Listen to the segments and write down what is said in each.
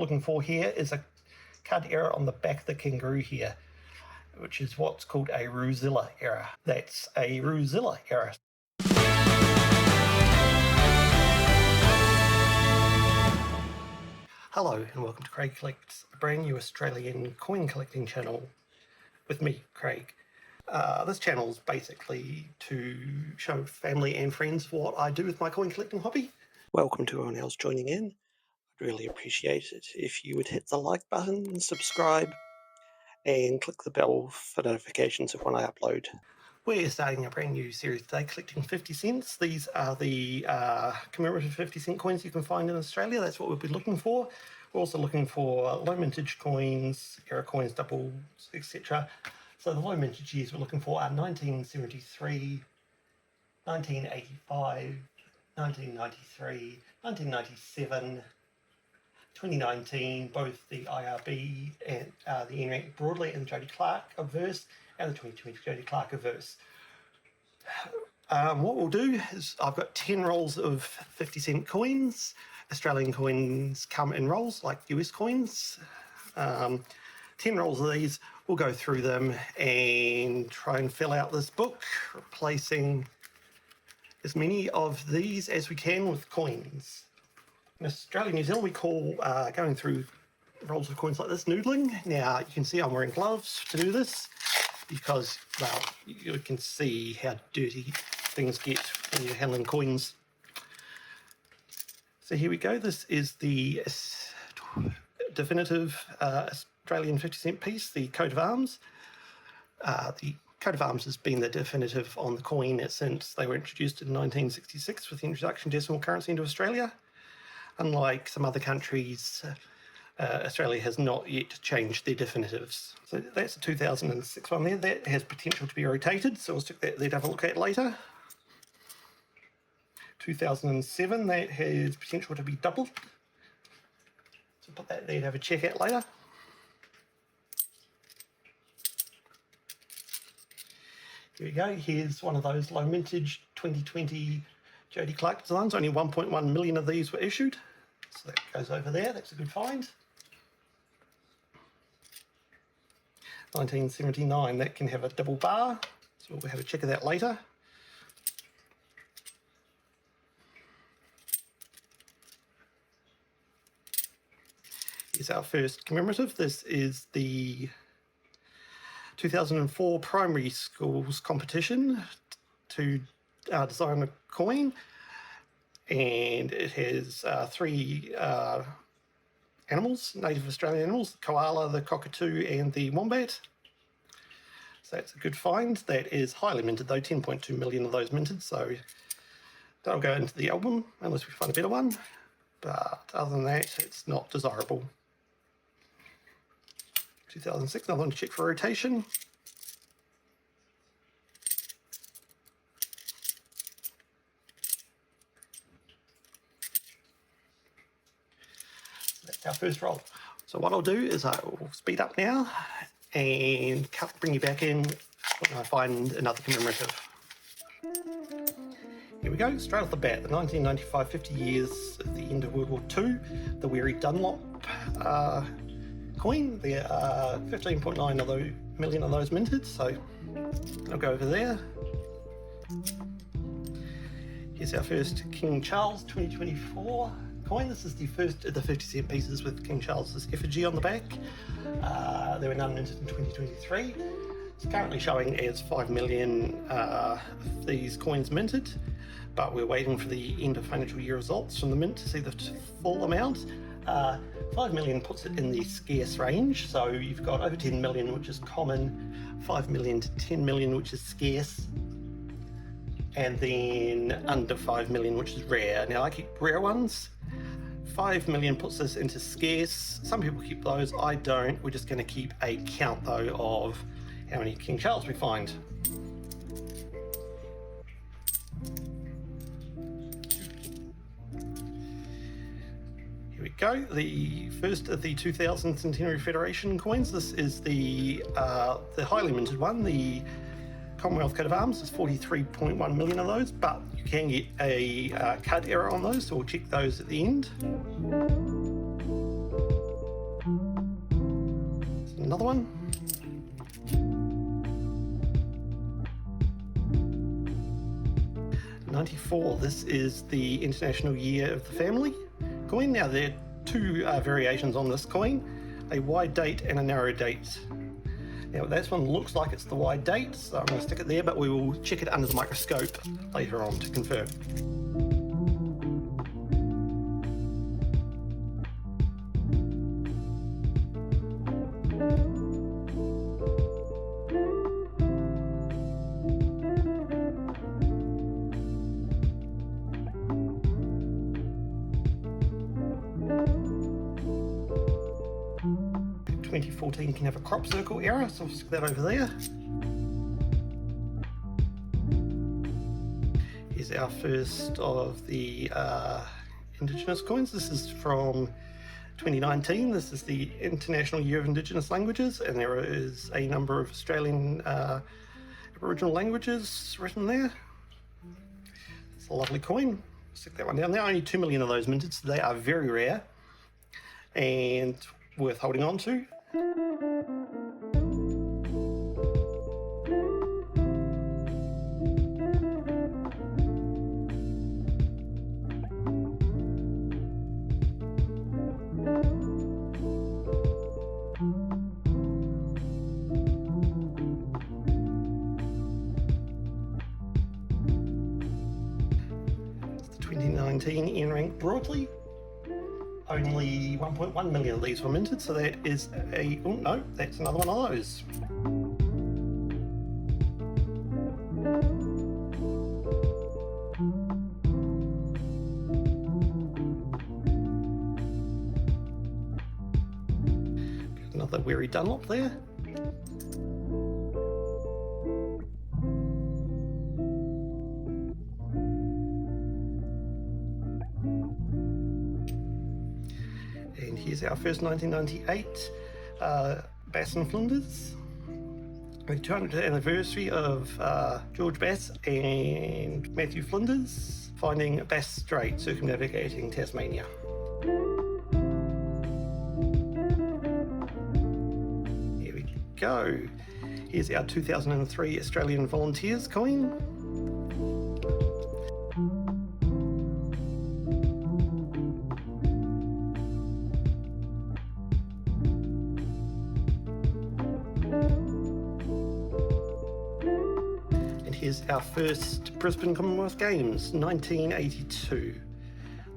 looking for here is a card error on the back of the kangaroo here, which is what's called a Roozilla error. That's a Roozilla error. Hello and welcome to Craig Collects, a brand new Australian coin collecting channel with me, Craig. This channel is basically to show family and friends what I do with my coin collecting hobby. Welcome to everyone else joining in. I'd really appreciate it if you would hit the like button, subscribe, and click the bell for notifications of when I upload. We're starting a brand new series today, collecting 50 cents. These are the commemorative 50 cent coins you can find in Australia. That's what we'll be looking for. We're also looking for low mintage coins, error coins, doubles, etc. So the low mintage years we're looking for are 1973, 1985, 1993, 1997, 2019, both the IRB and the NRANK Broadly and the Jody Clark obverse, and the 2020 Jody Clark obverse. What we'll do is I've got 10 rolls of 50 cent coins. Australian coins come in rolls like US coins. 10 rolls of these. We'll go through them and try and fill out this book, replacing as many of these as we can with coins. In Australia and New Zealand, we call going through rolls of coins like this noodling. Now, you can see I'm wearing gloves to do this because, well, you can see how dirty things get when you're handling coins. So here we go. This is the definitive Australian 50 cent piece, the coat of arms. The coat of arms has been the definitive on the coin since they were introduced in 1966 with the introduction of decimal currency into Australia. Unlike some other countries, Australia has not yet changed their definitives. So that's a 2006 one there. That has potential to be rotated, so we'll stick that there to have a look at later. 2007, that has potential to be doubled. So put that there to have a check out later. Here we go. Here's one of those low mintage 2020 Jody Clark designs. Only 1.1 million of these were issued. So that goes over there. That's a good find. 1979, that can have a double bar. So we'll have a check of that later. Here's our first commemorative. This is the 2004 primary schools competition to design a coin, and it has three animals, native Australian animals: the koala, the cockatoo, and the wombat. So that's a good find. That is highly minted though, 10.2 million of those minted, so that'll go into the album unless we find a better one. But other than that, it's not desirable. 2006, another one to check for rotation. That's our first roll. So what I'll do is I will speed up now and bring you back in when I find another commemorative. Here we go, straight off the bat, the 1995 50 years at the end of World War II, the Weary Dunlop coin. There are 15.9 million of those minted, so I'll go over there. Here's our first King Charles 2024 coin. This is the first of the 50 cent pieces with King Charles's effigy on the back. There were none minted in 2023. It's currently showing as 5 million of these coins minted, but we're waiting for the end of financial year results from the mint to see the full amount. 5 million puts it in the scarce range, so you've got over 10 million, which is common, 5 million to 10 million, which is scarce, and then under 5 million, which is rare. Now I keep rare ones. 5 million puts this into scarce. Some people keep those, I don't. We're just going to keep a count though of how many King Charles we find. Here we go, the first of the 2000 Centenary Federation coins. This is the highly minted one, the Commonwealth coat of arms. There's 43.1 million of those, but you can get a card error on those, so we'll check those at the end. another one. '94, this is the International Year of the Family coin. Now there are two variations on this coin, a wide date and a narrow date. Now this one looks like it's the wide date, so I'm going to stick it there, but we will check it under the microscope later on to confirm. '14 can have a crop circle error, so I'll stick that over there. Here's our first of the Indigenous coins. This is from 2019. This is the International Year of Indigenous Languages, and there is a number of Australian Aboriginal languages written there. It's a lovely coin. Stick that one down. There are only 2 million of those minted, so they are very rare and worth holding on to. It's the 2019 Ian Rank Broadly. Only 1.1 million of these were minted, so that is a... oh no, that's another one of those. Got another Weary Dunlop there. And here's our first 1998 Bass and Flinders. The 200th anniversary of George Bass and Matthew Flinders finding Bass Strait circumnavigating Tasmania. Here we go. Here's our 2003 Australian Volunteers coin. Here's our first Brisbane Commonwealth Games, 1982.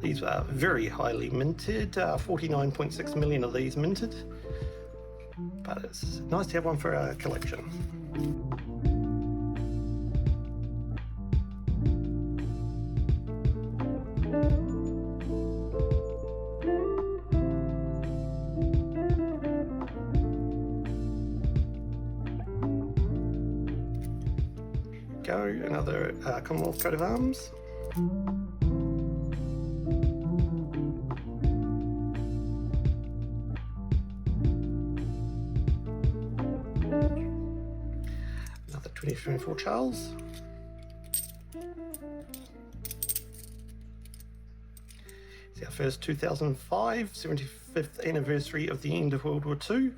These are very highly minted, 49.6 million of these minted, but it's nice to have one for our collection. Go, another Commonwealth coat of arms. Another 2024 Charles. It's our first 2005 75th anniversary of the end of World War II.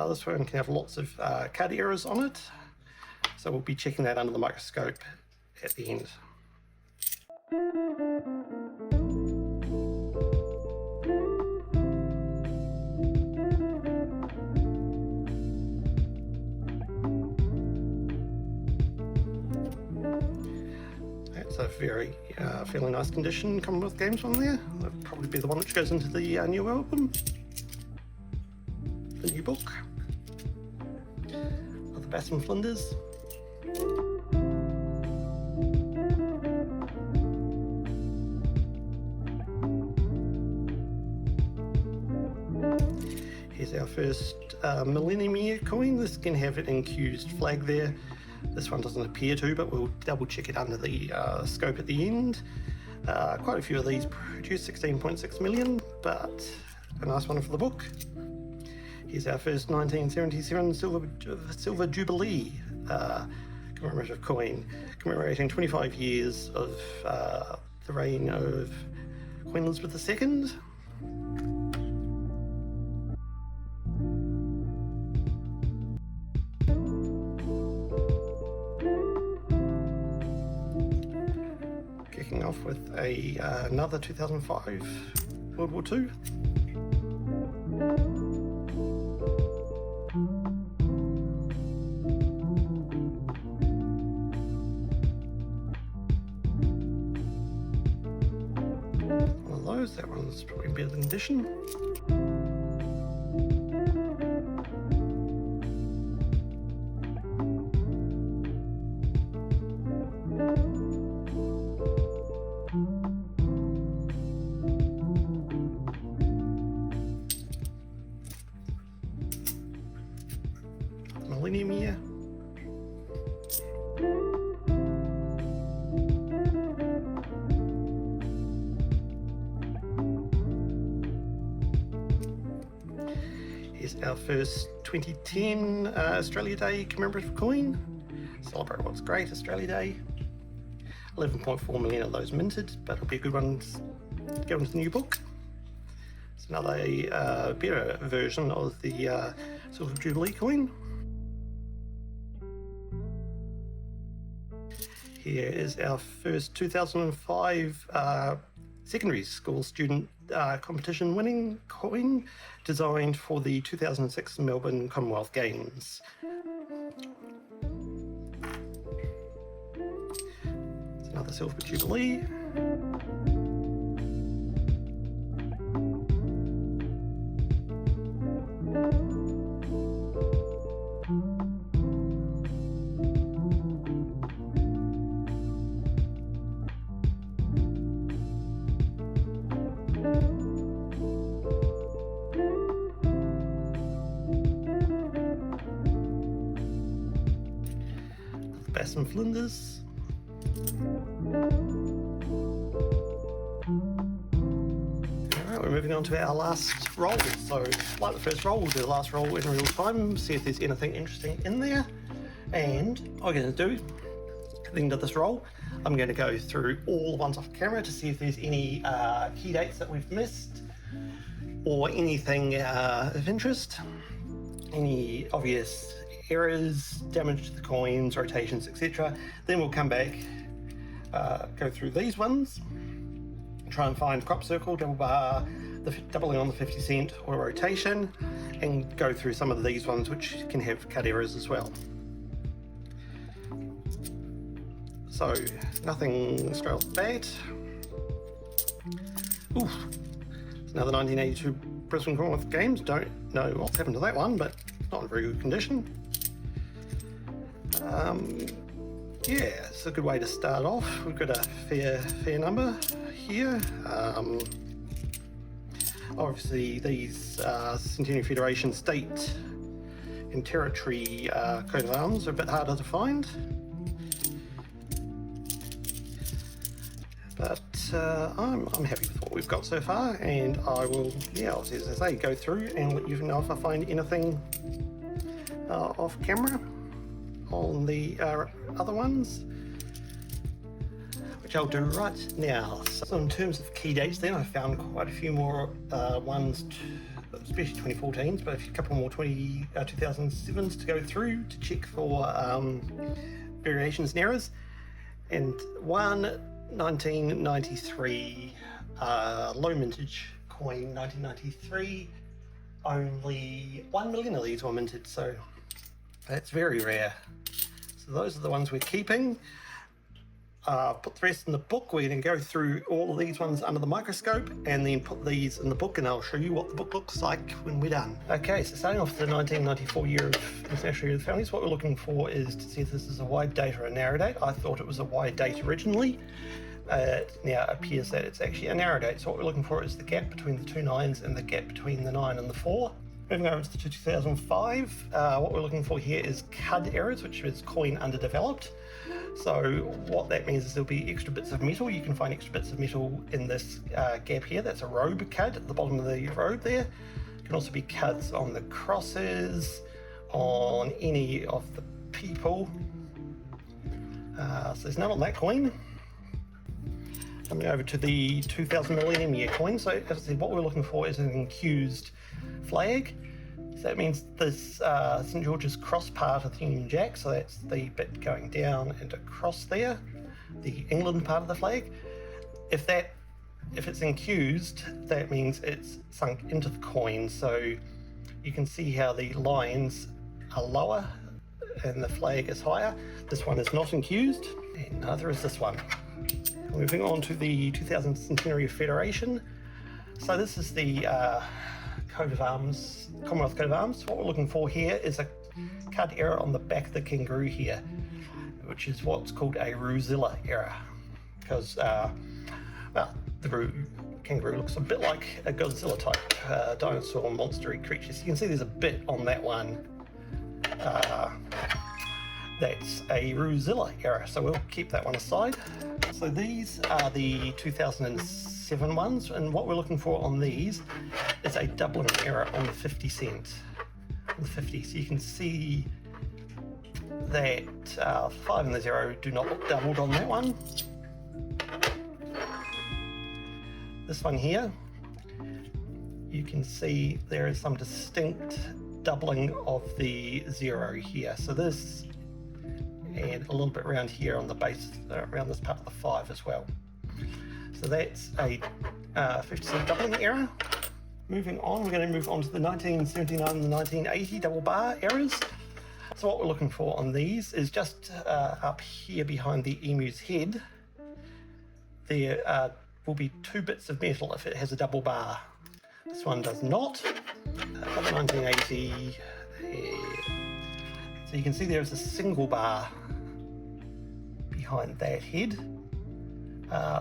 This one can have lots of card errors on it. So we'll be checking that under the microscope at the end. That's a very fairly nice condition Commonwealth Games one there. That'll probably be the one which goes into the new album, the new book. Other Bass and Flinders. Here's our first Millennium Year coin. This can have an incused flag there. This one doesn't appear to, but we'll double check it under the scope at the end. Quite a few of these produce 16.6 million, but a nice one for the book. Here's our first 1977 Silver Jubilee commemorative coin, commemorating 25 years of the reign of Queen Elizabeth II. off with another 2005 World War II. One of those, that one's probably in better condition. Millennium year. Here's our first 2010 Australia Day commemorative coin. Celebrate what's great, Australia Day. 11.4 million of those minted, but it'll be a good one to go into the new book. It's another better version of the Silver Jubilee coin. Here is our first 2005 secondary school student competition winning coin, designed for the 2006 Melbourne Commonwealth Games. It's another Silver Jubilee. Bass and Flinders. Alright, we're moving on to our last roll. So, like the first roll, we'll do the last roll in real time, see if there's anything interesting in there. And what I'm going to do at the end of this roll, I'm going to go through all the ones off camera to see if there's any key dates that we've missed or anything of interest, any obvious errors, damage to the coins, rotations, etc. Then we'll come back, go through these ones, try and find crop circle, double bar, doubling on the 50 cent or rotation, and go through some of these ones which can have cut errors as well. So nothing straight off the bat. Oof, it's another 1982 Brisbane Commonwealth Games. Don't know what's happened to that one, but it's not in very good condition. Yeah, it's a good way to start off. We've got a fair number here. Obviously, these Centennial Federation state and territory coat of arms are a bit harder to find. But I'm happy with what we've got so far, and I will, as I say, go through and let you know if I find anything off camera on the other ones, which I'll do right now. So in terms of key dates then, I found quite a few more ones, especially 2014s, but a couple more 2007s to go through to check for variations and errors. And one 1993 low mintage coin, 1993, only 1 million of these were minted, so that's very rare. So those are the ones we're keeping. Put the rest in the book. We're going to go through all of these ones under the microscope and then put these in the book, and I'll show you what the book looks like when we're done. Okay, so starting off the 1994 year of International Year of the Families, what we're looking for is to see if this is a wide date or a narrow date. I thought it was a wide date originally. It now appears that it's actually a narrow date. So what we're looking for is the gap between the two nines and the gap between the 9 and the 4. Moving over to 2005, what we're looking for here is cud errors, which is coin underdeveloped. So what that means is there'll be extra bits of metal. You can find extra bits of metal in this gap here. That's a robe cud at the bottom of the robe there. It can also be cuds on the crosses, on any of the people. So there's none on that coin. Coming over to the 2000 Millennium Year coin. So as I said, what we're looking for is an accused flag. So that means this St George's cross part of the Union Jack, so that's the bit going down and across there, the England part of the flag. If it's infused, that means it's sunk into the coin. So you can see how the lines are lower and the flag is higher. This one is not infused, and neither is this one. Moving on to the 2000 Centenary of Federation. So this is the coat of arms, Commonwealth coat of arms. What we're looking for here is a card error on the back of the kangaroo here, which is what's called a Roozilla error, because well, the kangaroo looks a bit like a Godzilla type dinosaur monstery creature. So you can see there's a bit on that one that's a Roozilla error, so we'll keep that one aside. So these are the 2007 ones, and what we're looking for on these is a doubling error on the 50 cent. On the 50, so you can see that 5 and the 0 do not look doubled on that one. This one here, you can see there is some distinct doubling of the 0 here. So this, and a little bit around here on the base, around this part of the 5 as well. So that's a 50 cent doubling error. Moving on, we're going to move on to the 1979 and the 1980 double bar errors. So what we're looking for on these is just up here behind the emu's head. There will be 2 bits of metal if it has a double bar. This one does not. For the 1980, so you can see there is a single bar behind that head.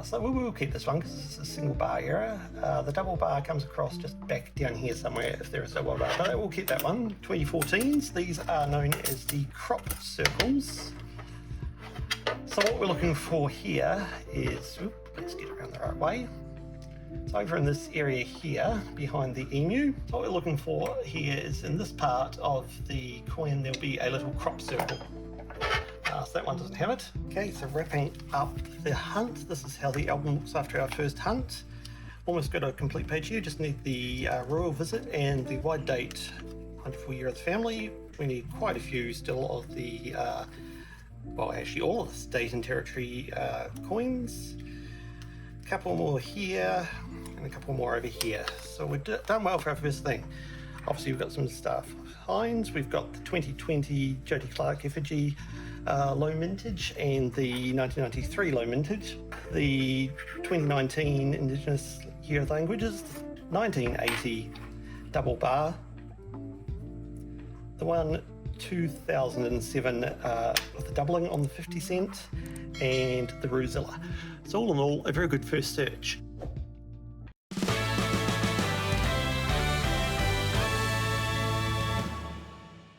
So we will keep this one because it's a single bar error. The double bar comes across just back down here somewhere if there is a double bar, but we'll keep that one. 2014s, these are known as the crop circles. So what we're looking for here is, let's get around the right way. So over in this area here, behind the emu, what we're looking for here is in this part of the coin, there'll be a little crop circle. So that one doesn't have it. Okay, so wrapping up the hunt, this is how the album looks after our first hunt. Almost got a complete page here, just need the royal visit and the wide date, wonderful year of the family. We need quite a few still of the, well actually all of the state and territory coins. A couple more here, and a couple more over here. So we've done well for our first thing. Obviously we've got some stuff behind. We've got the 2020 Jodie Clark effigy low mintage and the 1993 low mintage, the 2019 Indigenous Year of Languages, 1980 double bar, the one 2007 with the doubling on the 50 cent, and the Roozilla. So all in all, a very good first search.